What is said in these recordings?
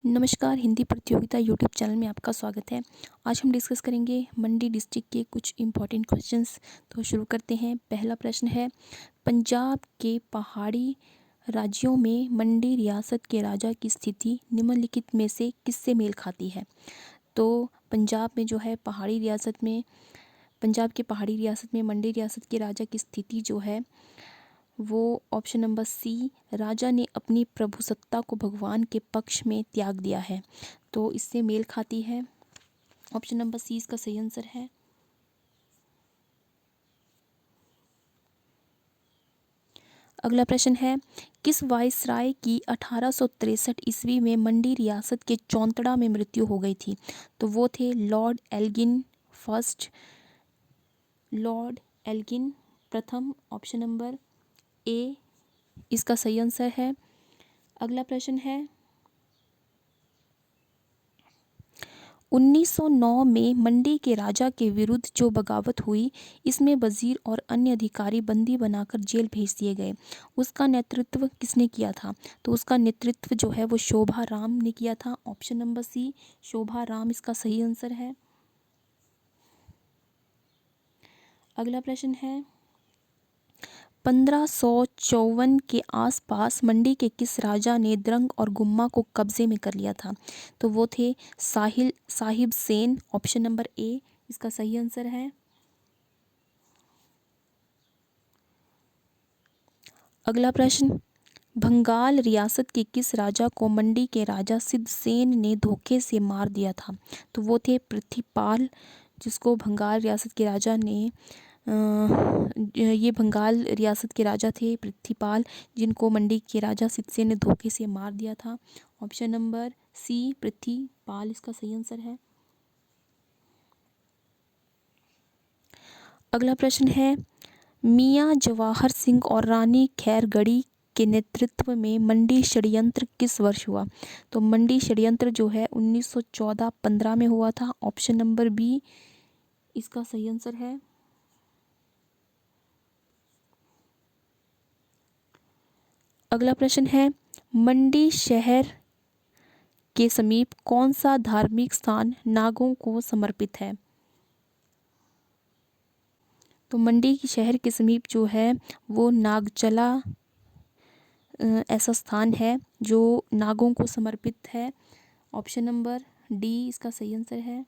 नमस्कार, हिंदी प्रतियोगिता YouTube channel में आपका स्वागत है। आज हम डिस्कस करेंगे मंडी डिस्ट्रिक्ट के कुछ इम्पॉर्टेंट क्वेश्चंस। तो शुरू करते हैं। पहला प्रश्न है, पंजाब के पहाड़ी राज्यों में मंडी रियासत के राजा की स्थिति निम्नलिखित में से किससे मेल खाती है? तो पंजाब में जो है पंजाब के पहाड़ी रियासत में मंडी रियासत के राजा की स्थिति जो है वो ऑप्शन नंबर सी, राजा ने अपनी प्रभुसत्ता को भगवान के पक्ष में त्याग दिया है, तो इससे मेल खाती है। ऑप्शन नंबर सी इसका सही आंसर है। अगला प्रश्न है, किस वायसराय की 1863 ईस्वी में मंडी रियासत के चौंतड़ा में मृत्यु हो गई थी? तो वो थे Lord Elgin first, Lord Elgin प्रथम। ऑप्शन नंबर ए इसका सही आंसर है। अगला प्रश्न है, 1909 में मंडी के राजा के विरुद्ध जो बगावत हुई, इसमें वजीर और अन्य अधिकारी बंदी बनाकर जेल भेज दिए गए। उसका नेतृत्व किसने किया था? तो उसका नेतृत्व जो है वो शोभा राम ने किया था। ऑप्शन नंबर सी शोभा राम इसका सही आंसर है। अगला प्रश्न है, 1554 के आसपास मंडी के किस राजा ने द्रंग और गुम्मा को कब्जे में कर लिया था? तो वो थे Sahib Sen. Option number A इसका सही आंसर है। अगला प्रश्न, बंगाल रियासत के किस राजा को मंडी के राजा सिद्धसेन ने धोखे से मार दिया था? तो वो थे पृथ्वीपाल, जिसको बंगाल रियासत के राजा ने ये बंगाल रियासत के राजा थे पृथ्वीपाल, जिनको मंडी के राजा सिद्धसेन ने धोखे से मार दिया था। ऑप्शन नंबर सी पृथ्वीपाल इसका सही आंसर है। अगला प्रश्न है, मियाँ जवाहर सिंह और रानी खैरगढ़ी के नेतृत्व में मंडी षड्यंत्र किस वर्ष हुआ? तो मंडी षड्यंत्र जो है 1914-15 में हुआ था। ऑप्शन नंबर बी इसका सही आंसर है। अगला प्रश्न है, मंडी शहर के समीप कौन सा धार्मिक स्थान नागों को समर्पित है? तो मंडी की शहर के समीप जो है वो नागचला ऐसा स्थान है जो नागों को समर्पित है। ऑप्शन नंबर डी इसका सही आंसर है।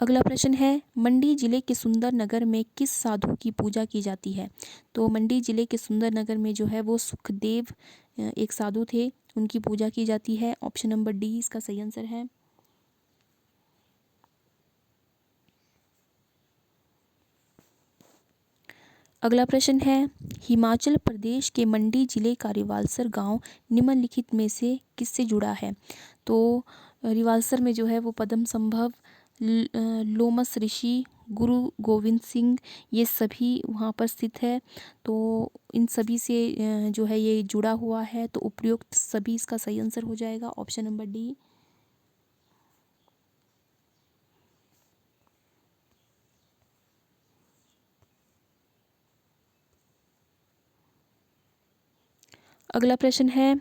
अगला प्रश्न है, मंडी जिले के सुंदर नगर में किस साधु की पूजा की जाती है? तो मंडी जिले के सुंदर नगर में जो है वो सुखदेव एक साधु थे, उनकी पूजा की जाती है। ऑप्शन नंबर डी इसका सही आंसर है। अगला प्रश्न है, हिमाचल प्रदेश के मंडी जिले का रिवाल्सर गांव निम्नलिखित में से किससे जुड़ा है? तो रिवाल्सर में जो है वो पद्म संभव, लोमस ऋषि, गुरु गोविंद सिंह, ये सभी वहाँ पर स्थित है। तो इन सभी से जो है ये जुड़ा हुआ है, तो उपयुक्त सभी इसका सही आंसर हो जाएगा। Option number D. अगला प्रश्न है,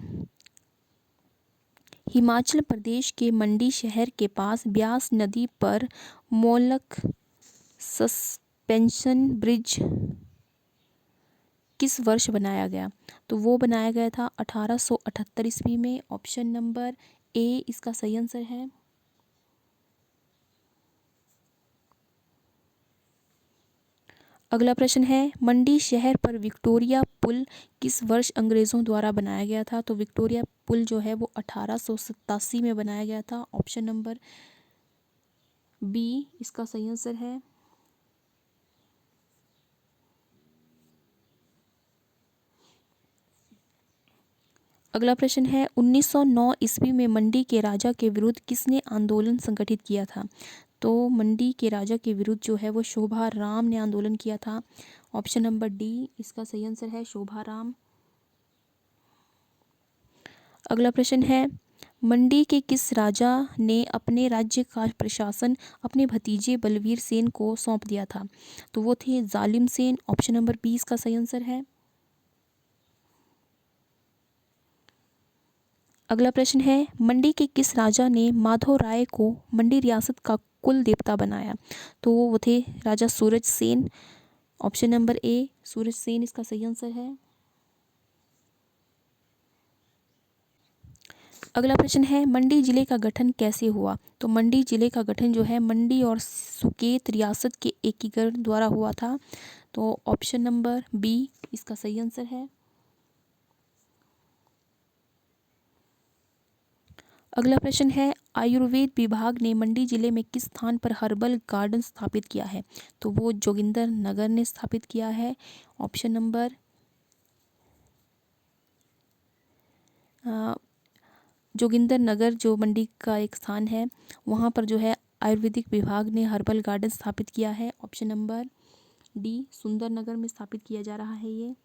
हिमाचल प्रदेश के मंडी शहर के पास ब्यास नदी पर मोलक सस्पेंशन ब्रिज किस वर्ष बनाया गया? तो वो बनाया गया था 1878 ईस्वी में। ऑप्शन नंबर ए इसका सही आंसर है। अगला प्रश्न है, मंडी शहर पर विक्टोरिया पुल किस वर्ष अंग्रेज़ों द्वारा बनाया गया था? तो विक्टोरिया पुल जो है वो 1887 में बनाया गया था। ऑप्शन नंबर बी इसका सही आंसर है। अगला प्रश्न है, 1909 ईस्वी में मंडी के राजा के विरुद्ध किसने आंदोलन संगठित किया था? तो मंडी के राजा के विरुद्ध जो है वो शोभा राम ने आंदोलन किया था। ऑप्शन नंबर डी इसका सही आंसर है, शोभा राम। अगला प्रश्न है, मंडी के किस राजा ने अपने राज्य का प्रशासन अपने भतीजे बलवीर सेन को सौंप दिया था? तो वो थे जालिम सेन। ऑप्शन नंबर बी इसका सही आंसर है। अगला प्रश्न है, मंडी के किस राजा ने माधव राय को मंडी रियासत का कुल देवता बनाया? तो वो थे राजा सूरज सेन। ऑप्शन नंबर ए सूरज सेन इसका सही आंसर है। अगला प्रश्न है, मंडी जिले का गठन कैसे हुआ? तो मंडी जिले का गठन जो है मंडी और सुकेत रियासत के एकीकरण द्वारा हुआ था। तो ऑप्शन नंबर बी इसका सही आंसर है। अगला प्रश्न है, आयुर्वेद विभाग ने मंडी जिले में किस स्थान पर हर्बल गार्डन स्थापित किया है? तो वो जोगिंदर नगर ने स्थापित किया है। ऑप्शन नंबर जोगिंदर नगर जो मंडी का एक स्थान है, वहाँ पर जो है आयुर्वेदिक विभाग ने हर्बल गार्डन स्थापित किया है। ऑप्शन नंबर डी सुंदर नगर में स्थापित किया जा रहा है ये।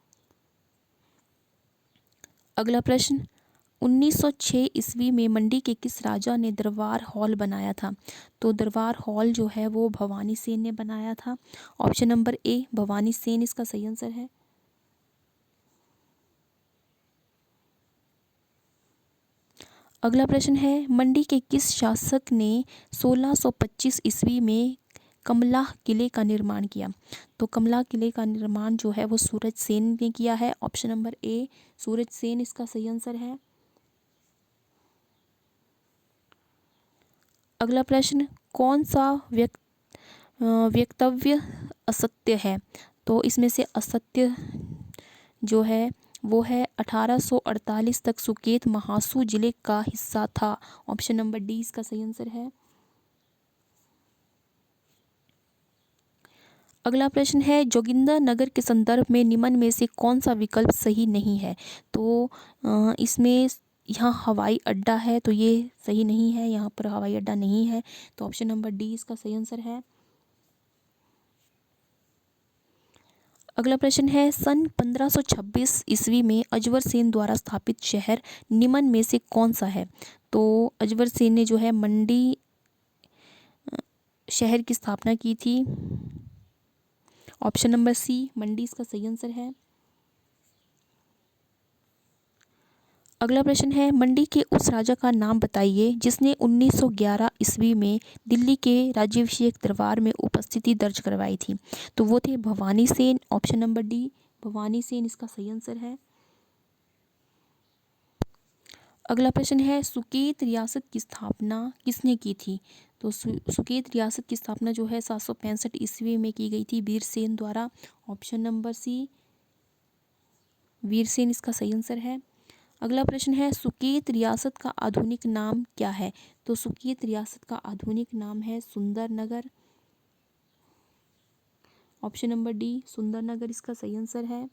अगला प्रश्न, 1906 ईस्वी में मंडी के किस राजा ने दरबार हॉल बनाया था? तो दरबार हॉल जो है वो भवानी सेन ने बनाया था। ऑप्शन नंबर ए भवानी सेन इसका सही आंसर है। अगला प्रश्न है, मंडी के किस शासक ने 1625 ईस्वी में कमलाह किले का निर्माण किया? तो कमलाह किले का निर्माण जो है वो सूरज सेन ने किया है। ऑप्शन नंबर ए सूरज सेन इसका सही आंसर है। अगला प्रश्न, कौन सा वक्तव्य असत्य है? तो इसमें से असत्य जो है वो है 1848 तक सुकेत महासू जिले का हिस्सा था। ऑप्शन नंबर डी इसका सही आंसर है। अगला प्रश्न है, जोगिंदर नगर के संदर्भ में निम्न में से कौन सा विकल्प सही नहीं है? तो इसमें यहाँ हवाई अड्डा है तो ये सही नहीं है, यहाँ पर हवाई अड्डा नहीं है। तो ऑप्शन नंबर डी इसका सही आंसर है। अगला प्रश्न है, सन 1526 ईस्वी में अजवर सेन द्वारा स्थापित शहर निम्न में से कौन सा है? तो अजवर सेन ने जो है मंडी शहर की स्थापना की थी। ऑप्शन नंबर सी मंडी इसका सही आंसर है। अगला प्रश्न है, मंडी के उस राजा का नाम बताइए जिसने 1911 ईस्वी में दिल्ली के राज्याभिषेक दरबार में उपस्थिति दर्ज करवाई थी? तो वो थे Bhavani Sen. Option number D Bhavani Sen इसका सही आंसर है। अगला प्रश्न है, सुकेत रियासत की स्थापना किसने की थी? तो सुकेत रियासत की स्थापना जो है 765 ईस्वी में की गई थी वीरसेन द्वारा। ऑप्शन नंबर सी वीरसेन इसका सही आंसर है। अगला प्रश्न है, सुकेत रियासत का आधुनिक नाम क्या है? तो सुकेत रियासत का आधुनिक नाम है सुंदर नगर। ऑप्शन नंबर डी सुंदर नगर इसका सही आंसर है।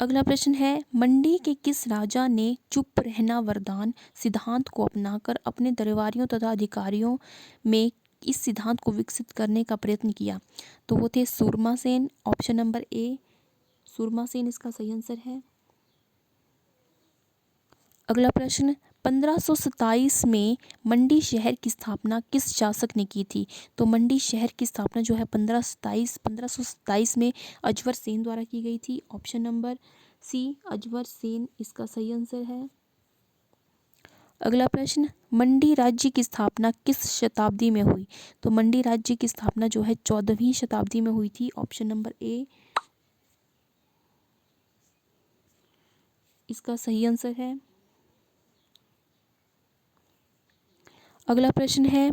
अगला प्रश्न है, मंडी के किस राजा ने चुप रहना वरदान सिद्धांत को अपनाकर अपने दरबारियों तथा अधिकारियों में इस सिद्धांत को विकसित करने का प्रयत्न किया? तो वो थे सूरमा सेन। ऑप्शन नंबर ए सूरमा सेन इसका सही आंसर है। अगला प्रश्न, 1527 में मंडी शहर की स्थापना किस शासक ने की थी? तो मंडी शहर की स्थापना जो है 1527 में अजवर सेन द्वारा की गई थी। ऑप्शन नंबर सी अजवर सेन इसका सही आंसर है। अगला प्रश्न, मंडी राज्य की स्थापना किस शताब्दी में हुई? तो मंडी राज्य की स्थापना जो है 14वीं शताब्दी में हुई थी। ऑप्शन नंबर ए इसका सही आंसर है। अगला प्रश्न है,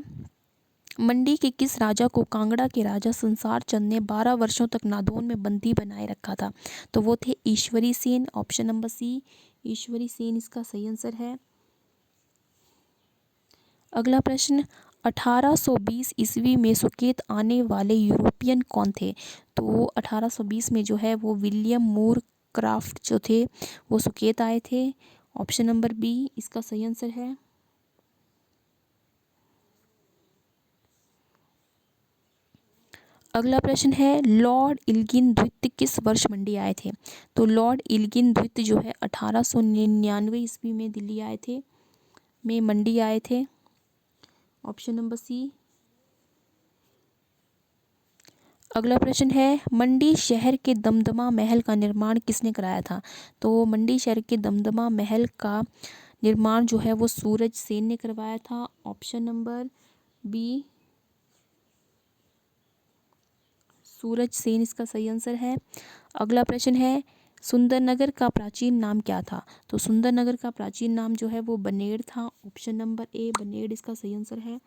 मंडी के किस राजा को कांगड़ा के राजा संसार चंद ने 12 वर्षों तक नादौन में बंदी बनाए रखा था? तो वो थे ईश्वरी सेन। ऑप्शन नंबर सी ईश्वरी सेन इसका सही आंसर है। अगला प्रश्न, 1820 ईस्वी में सुकेत आने वाले यूरोपियन कौन थे? तो 1820 में जो है वो विलियम मूर क्राफ्ट जो थे वो सुकेत आए थे। ऑप्शन नंबर बी इसका सही आंसर है। अगला प्रश्न है, लॉर्ड इल्गिन द्वितीय किस वर्ष मंडी आए थे? तो लॉर्ड इल्गिन द्वितीय जो है 1899 ईस्वी में दिल्ली आए थे में मंडी आए थे। Option number C. अगला प्रश्न है मंडी शहर के दमदमा महल का निर्माण किसने कराया था? तो मंडी शहर के दमदमा महल का निर्माण जो है वो सूरज सेन ने करवाया था। ऑप्शन नंबर बी, सूरज सेन इसका सही आंसर है। अगला प्रश्न है सुंदरनगर का प्राचीन नाम क्या था? तो सुंदरनगर का प्राचीन नाम जो है वो बनेड़ था। ऑप्शन नंबर ए, बनेड़ इसका सही आंसर है।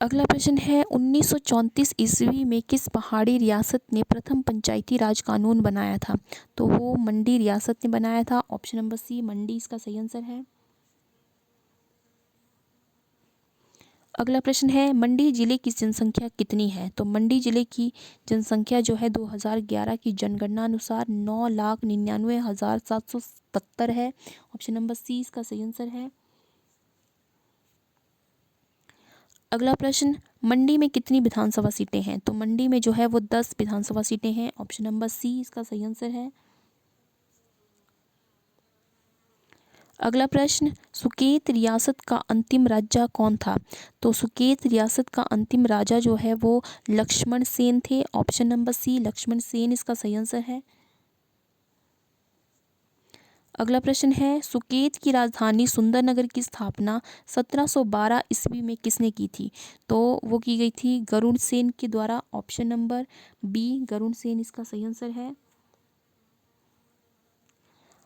अगला प्रश्न है 1934 ईस्वी में किस पहाड़ी रियासत ने प्रथम पंचायती राज कानून बनाया था? तो वो मंडी रियासत ने बनाया था। ऑप्शन नंबर सी, मंडी इसका सही आंसर है। अगला प्रश्न है मंडी जिले की जनसंख्या कितनी है? तो मंडी जिले की जनसंख्या जो है 2011 की जनगणना अनुसार 9,99,777 है। ऑप्शन नंबर सी इसका सही आंसर है। अगला प्रश्न मंडी में कितनी विधानसभा सीटें हैं? तो मंडी में जो है वो 10 विधानसभा सीटें हैं। ऑप्शन नंबर सी इसका सही आंसर है। अगला प्रश्न सुकेत रियासत का अंतिम राजा कौन था? तो सुकेत रियासत का अंतिम राजा जो है वो लक्ष्मण सेन थे। Option number C, Lakshman Sen इसका सही आंसर है। अगला प्रश्न है सुकेत की राजधानी सुंदरनगर की स्थापना 1712 ईस्वी में किसने की थी? तो वो की गई थी गरुड़ सेन के द्वारा। Option number B, Garud Sen इसका सही आंसर है।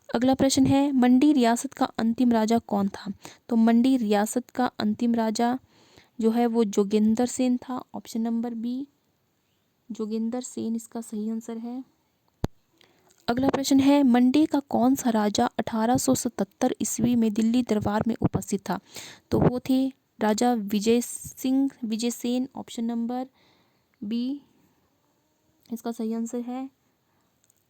अगला प्रश्न है मंडी रियासत का अंतिम राजा कौन था? तो मंडी रियासत का अंतिम राजा जो है वो जोगेंद्र सेन था। Option number B, Jogendra Sen इसका सही आंसर है। अगला प्रश्न है मंडी का कौन सा राजा 1877 ईस्वी में दिल्ली दरबार में उपस्थित था? तो वो थे राजा Vijay Singh Vijaysen. Option number B इसका सही आंसर है।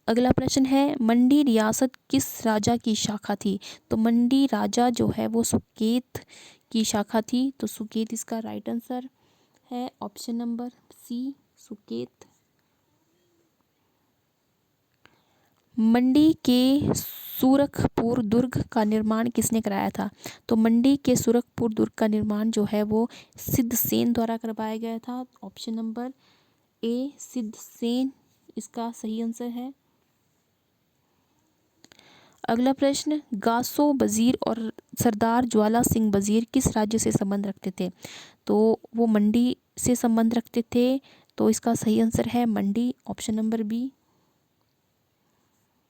अगला प्रश्न है मंडी रियासत किस राजा की शाखा थी? तो मंडी राजा जो है वो सुकेत की शाखा थी। तो सुकेत इसका राइट आंसर है। Option number C, Suket. Mandi के सूरखपुर दुर्ग का निर्माण किसने कराया था? तो मंडी के सूरखपुर दुर्ग का निर्माण जो है वो सिद्धसेन द्वारा करवाया गया था। ऑप्शन नंबर ए, सिद्धसेन इसका सही आंसर है। अगला प्रश्न गासो बजीर और सरदार ज्वाला सिंह बजीर किस राज्य से संबंध रखते थे? तो वो मंडी से संबंध रखते थे। तो इसका सही आंसर है Mandi. Option number B,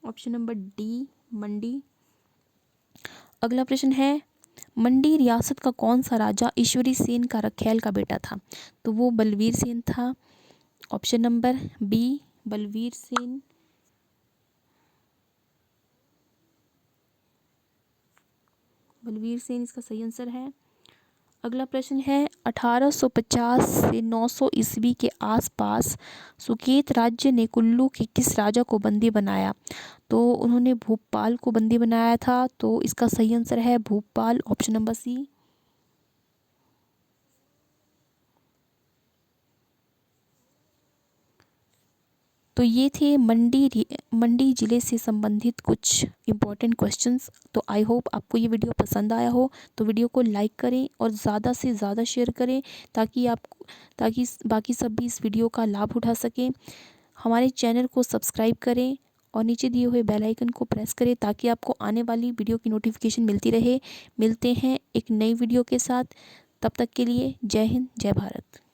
option number D, Mandi. अगला प्रश्न है मंडी रियासत का कौन सा राजा ईश्वरी सेन का रखैल का बेटा था? तो वो बलवीर सेन था। Option number B, Balvir Sen. Balvir Sen इसका सही आंसर है। अगला प्रश्न है 1850 से 900 ईस्वी के आसपास सुकेत राज्य ने कुल्लू के किस राजा को बंदी बनाया? तो उन्होंने भूपाल को बंदी बनाया था। तो इसका सही आंसर है भूपाल। ऑप्शन नंबर सी। तो ये थे मंडी ज़िले से संबंधित कुछ इम्पोर्टेंट क्वेश्चंस। तो आई होप आपको ये वीडियो पसंद आया हो। तो वीडियो को लाइक करें और ज़्यादा से ज़्यादा शेयर करें ताकि बाकी सब भी इस वीडियो का लाभ उठा सकें। हमारे चैनल को सब्सक्राइब करें और नीचे दिए हुए बेल आइकन को प्रेस करें ताकि आपको आने वाली वीडियो की नोटिफिकेशन मिलती रहे। मिलते हैं एक नई वीडियो के साथ। तब तक के लिए जय हिंद, जय भारत।